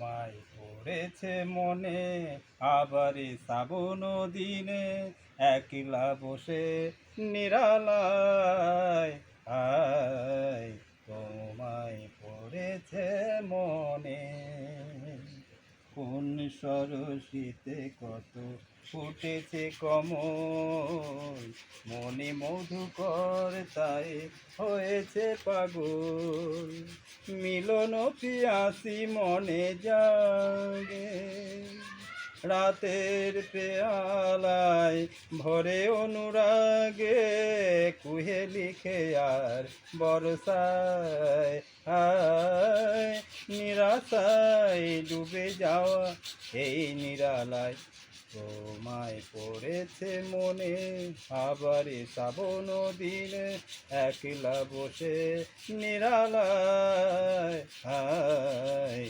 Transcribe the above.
তোমায় পড়েছে মনে আবার শ্রাবণ দিনে একলা বসে নিরালায় আয় তোমায় পড়েছে মনে। কোন সরসিতে কত ফুটেছে কমল, মনে মধুকর তাই হয়েছে পাগল। মিলন পিয়াসি মনে জাগে, রাতের পেয়ালায় ভরে অনুরাগে, কুহে লিখে আর বরসায় আয় নিরাশায় ডুবে যাওয়া এই নিরালায় তোমায় পড়েছে মনে আবার শ্রাবণ দিনে একলা বসে নিরালায় আয়।